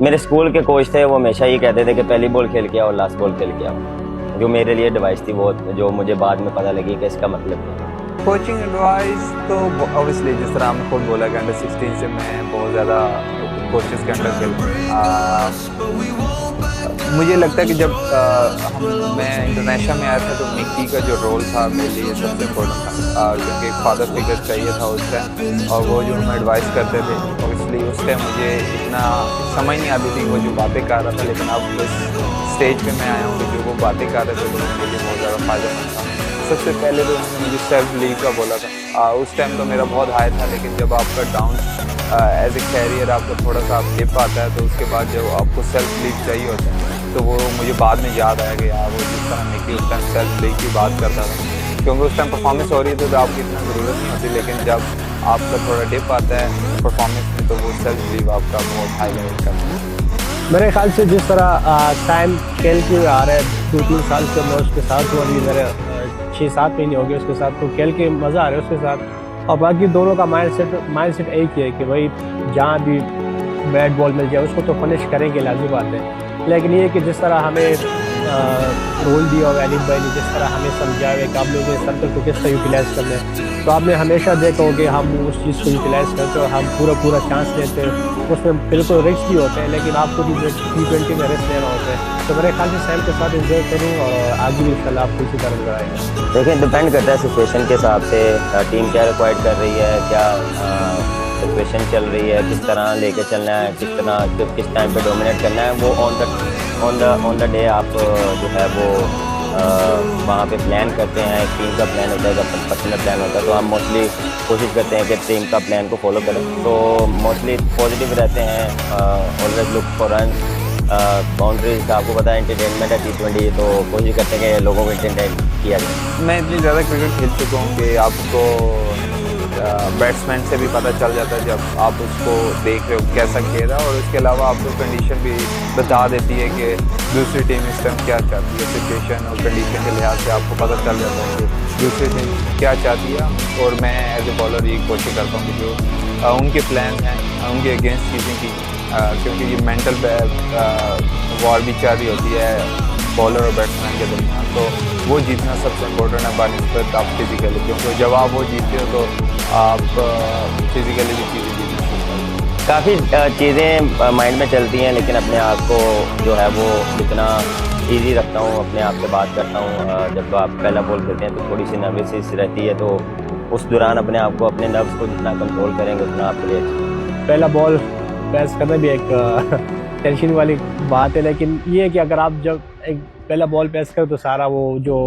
मेरे स्कूल के कोच थे, वो हमेशा ये कहते थे कि पहली बॉल खेल के आओ, लास्ट बॉल खेल के आओ, जो मेरे लिए एडवाइस थी वो, जो मुझे बाद में पता लगी कि इसका मतलब क्या है। कोचिंग एडवाइस तो ऑब्वियसली जिस तरह आपने खुद बोला कि अंडर 16 से मैं बहुत ज़्यादा कोचेस के अंडर खेल मुझे लगता है कि जब मैं इंटरनेशनल में आया था तो मिकी का जो रोल था मेरे लिए सबसे इम्पोर्टेंट था, क्योंकि एक फादर फिगर चाहिए था उस टाइम, और वो जो हमें एडवाइस करते थे ऑब्वियसली उस टाइम मुझे इतना समझ नहीं आती थी वो जो बातें कर रहा था, लेकिन अब इस स्टेज पे मैं आया हूँ कि जो वो बातें कर रहे थे तो मेरे लिए बहुत ज़्यादा फ़ायदेमंद था। सबसे पहले तो उन्होंने मुझे सेल्फ बिलीव का बोला था, उस टाइम तो मेरा बहुत हाई था, लेकिन जब आपका डाउन एज ए कैरियर आपका थोड़ा सा आप डिप आता है तो उसके बाद जब आपको सेल्फ बिलीव चाहिए होता है तो वो मुझे बाद में याद आया कि यार वो जिस तरह मिकी उस टाइम सेल्फ बिलीव की बात करता था, क्योंकि उस टाइम परफॉर्मेंस हो रही थी तो आपकी इतना ज़रूरत नहीं होती, लेकिन जब आपका थोड़ा डिप आता है परफॉर्मेंस में तो वो सेल्फ बिलीव आपका बहुत हाई लेवल का है। मेरे ख्याल से जिस तरह टाइम खेल के आ रहा है 2-3 साल से मैं उसके साथ हुआ, मेरे 6-7 महीने हो गए उसके साथ, तो खेल के मज़ा आ रहा है उसके साथ। और बाकी दोनों का माइंड सेट एक ही है कि भाई जहाँ भी बैट बॉल मिल जाए उसको तो फिनिश करेंगे, लाजमी बात है। लेकिन ये कि जिस तरह हमें रोल दिया हुआ अलीफ भाई ने, जिस तरह हमें समझाया है कि आप लोगों के सर्कल को किस तरह यूटिलाइज़ करना है, तो आपने हमेशा देखा हो कि हम उस चीज़ को यूटिलाइज़ करते हैं और हम पूरा चांस लेते हैं, उसमें बिल्कुल रिस्क भी होते हैं, लेकिन आपको T20 में रिस्क लेना होता है। तो मेरे ख्याल से सैम के साथ इंजॉय करूँ और आगे भी इंशाल्लाह आपको इसी तरह कराएंगे। देखिए, डिपेंड करता है सिचुएशन के हिसाब से, टीम क्या रिक्वायर्ड कर रही है, क्या सिचुएशन चल रही है, किस तरह लेके चलना है, किस टाइम पे डोमिनेट करना है, वो ऑन द डे आप जो है वो वहाँ पे प्लान करते हैं। एक टीम का प्लान होता है, पर्सनल प्लान होता है, तो हम मोस्टली कोशिश करते हैं कि टीम का प्लान को फॉलो करें, तो मोस्टली पॉजिटिव रहते हैं। Always look for run, boundaries, आपको पता है एंटरटेनमेंट है T20, तो कोशिश करते हैं कि लोगों को एंटरटेन किया जाए। मैं इतनी ज़्यादा क्रिकेट खेल चुका हूँ कि आपको बैट्समैन से भी पता चल जाता है जब आप उसको देख रहे हो कैसा खेल रहा है, और उसके अलावा आपको कंडीशन भी बता देती है कि दूसरी टीम इस टाइम क्या चाहती है, सिचुएशन और कंडीशन के लिहाज से आपको पता चल जाता है कि दूसरी टीम क्या चाहती है। और मैं एज ए बॉलर ये कोशिश करता हूँ कि जो उनके प्लान हैं उनके अगेंस्ट चीज़ें की, क्योंकि ये मेंटल वॉर भी चल रही होती है बॉलर और बैट्समैन के दरमियान, तो वो जीतना सबसे इम्पोर्टेंट है बानिस्बत आप फिज़िकली, क्योंकि जब आप वो जीतते हो तो आप फिज़िकली भी चीज़ें जीतना शुरू करते हो। काफ़ी चीज़ें माइंड में चलती हैं, लेकिन अपने आप को जो है वो जितना ईजी रखता हूँ, अपने आप से बात करता हूँ। जब आप पहला बॉल खेलते हैं तो थोड़ी सी नर्वसनेस रहती है, तो उस दौरान अपने आप को, अपने नर्व्स को जितना कंट्रोल करेंगे उतना आपके लिए अच्छा। पहला बॉल पैस करना भी एक टेंशन वाली बात है, लेकिन ये है कि अगर आप जब एक पहला बॉल पैस करो तो सारा वो जो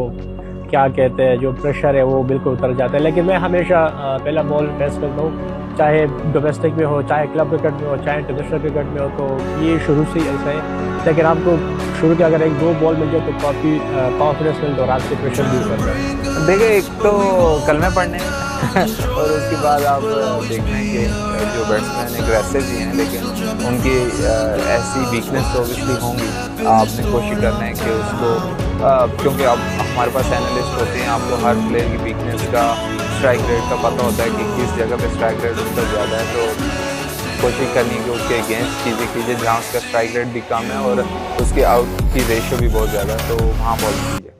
क्या कहते हैं जो प्रेशर है वो बिल्कुल उतर जाता है। लेकिन मैं हमेशा पहला बॉल पैस करता हूँ, चाहे डोमेस्टिक में हो, चाहे क्लब क्रिकेट में हो, चाहे इंटरनेशनल क्रिकेट में हो, तो ये शुरू से ही ऐसा है। लेकिन आपको शुरू के अगर 1-2 बॉल मिल जाए तो काफ़ी कॉन्फिडेंस मिलता है और आपसे प्रेशर दूर करता है। देखिए, एक तो कलमे पढ़ने और उसके बाद आप देखना है कि जो बैट्समैन एग्रेसिव ही हैं, लेकिन उनकी ऐसी वीकनेस तो ऑब्वियसली होंगी, आपने कोशिश करना है कि उसको क्योंकि अब हमारे पास एनालिस्ट होते हैं, आपको हर प्लेयर की वीकनेस का, स्ट्राइक रेट का पता होता है कि किस जगह पे स्ट्राइक रेट उसका ज़्यादा है, तो कोशिश करनी है कि उसके अगेंस्ट चीज़ें कीजिए जहाँ उसका स्ट्राइक रेट भी कम है और उसके आउट की रेशो भी बहुत ज़्यादा है, तो वहाँ बॉल कीजिए।